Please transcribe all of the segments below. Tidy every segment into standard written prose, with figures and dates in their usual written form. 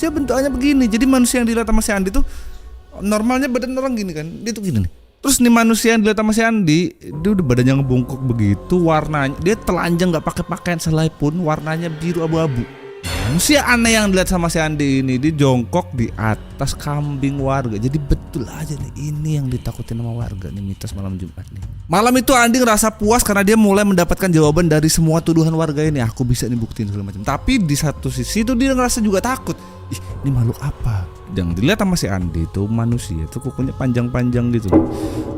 Dia bentukannya begini. Jadi manusia yang dilihat sama si Andi tuh normalnya badan orang gini kan. Dia tuh gini nih. Terus nih manusia yang dilihat sama si Andi, dia udah badannya ngebungkuk begitu, warnanya dia telanjang nggak pakai pakaian selai pun, warnanya biru abu-abu. Manusia aneh yang dilihat sama si Andi ini, dia jongkok di atas kambing warga. Jadi betul aja nih, ini yang ditakutin sama warga nih, mitos malam Jumat nih. Malam itu Andi ngerasa puas karena dia mulai mendapatkan jawaban dari semua tuduhan warga ini. Aku bisa nih buktiin segala macam. Tapi di satu sisi itu dia ngerasa juga takut. Ih, ini makhluk apa? Yang dilihat sama si Andi itu manusia, itu kukunya panjang-panjang gitu.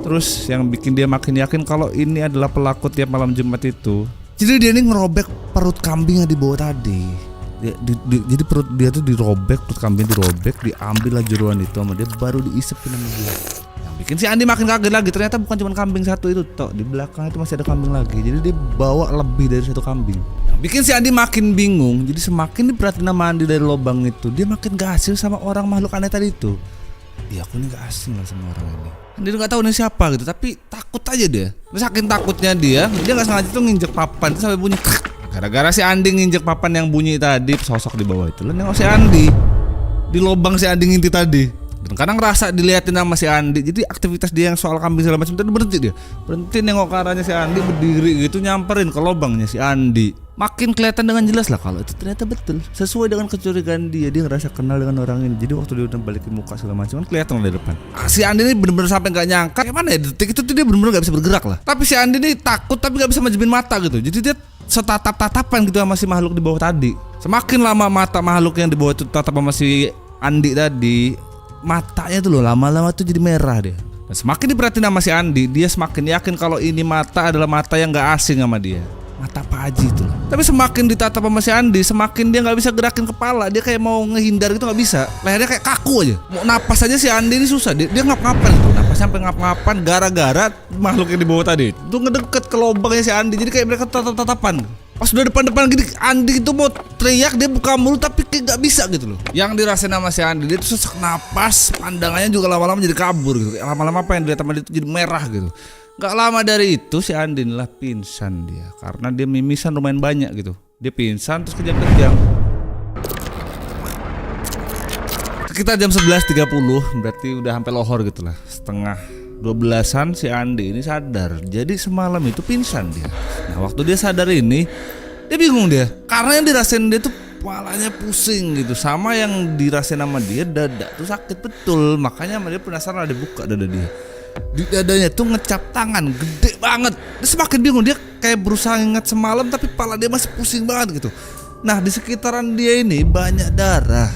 Terus yang bikin dia makin yakin kalau ini adalah pelaku tiap malam Jumat itu. Jadi dia nih ngerobek perut kambing yang dibawa tadi. Jadi perut dia tuh dirobek, perut kambing dirobek, diambil lah jeruan itu sama dia, baru diisepin sama dia. Yang bikin si Andi makin kaget lagi, ternyata bukan cuma kambing satu itu tok, di belakang itu masih ada kambing lagi. Jadi dia bawa lebih dari satu kambing. Yang bikin si Andi makin bingung, jadi semakin diperhatiin sama Andi dari lubang itu, dia makin gak asing sama orang makhluk aneh tadi itu. Iya, aku nih gak asing lah sama orang ini. Dia nggak tahu nih siapa gitu, tapi takut aja dia. Terus saking takutnya dia nggak sengaja tuh nginjek papan itu sampai bunyi. Gara-gara si Andi nginjek papan yang bunyi tadi, sosok di bawah itu nengok si Andi di lubang si Andi ngintip tadi. Dan kadang ngerasa diliatin sama si Andi. Jadi aktivitas dia yang soal kambing segala macam tadi berhenti nengok ke arahnya si Andi, berdiri gitu nyamperin ke lubangnya si Andi. Makin kelihatan dengan jelas lah kalau itu ternyata betul sesuai dengan kecurigaan dia. Dia ngerasa kenal dengan orang ini. Jadi waktu dia udah balikin muka segala macam kan kelihatan dari depan. Si Andi ini bener-bener sampai nggak nyangka. Gimana ya detik itu tuh dia bener-bener nggak bisa bergerak lah. Tapi si Andi ini takut tapi nggak bisa majemin mata gitu. Jadi dia setatap-tatapan gitu sama si makhluk di bawah tadi. Semakin lama mata makhluk yang di bawah itu tatap sama si Andi tadi, matanya tuh loh lama-lama tuh jadi merah dia. Dan semakin diperhatiin sama si Andi, dia semakin yakin kalau ini mata adalah mata yang gak asing sama dia. Mata Pak Haji itu. Tapi semakin ditatap sama si Andi, semakin dia gak bisa gerakin kepala. Dia kayak mau ngehindar gitu gak bisa. Lehernya kayak kaku aja. Mau napas aja si Andi ini susah. Dia ngap-ngapan gitu. Napasnya sampai ngap-ngapan gara-gara makhluk yang di bawah tadi itu ngedeket ke lubangnya si Andi. Jadi kayak mereka tatap-tatapan. Pas udah depan-depan gini, Andi itu mau teriak, dia buka mulut tapi kayak gak bisa gitu loh. Yang dirasain sama si Andi, dia tuh sesak napas, pandangannya juga lama-lama jadi kabur gitu. Lama-lama apa yang dilihat sama dia itu jadi merah gitu. Gak lama dari itu si Andi lah pingsan dia, karena dia mimisan lumayan banyak gitu. Dia pingsan terus kejang-kejang. Sekitar jam 11.30, berarti udah sampai lohor gitu lah. Setengah 12-an si Andi ini sadar. Jadi semalam itu pingsan dia. Nah waktu dia sadar ini, dia bingung dia. Karena yang dirasain dia tuh kepalanya pusing gitu. Sama yang dirasain sama dia dada tuh sakit betul. Makanya sama dia penasaran, ada buka dada dia. Di dadanya tuh ngecap tangan gede banget. Dia semakin bingung, dia kayak berusaha ingat semalam tapi kepala dia masih pusing banget gitu. Nah di sekitaran dia ini banyak darah.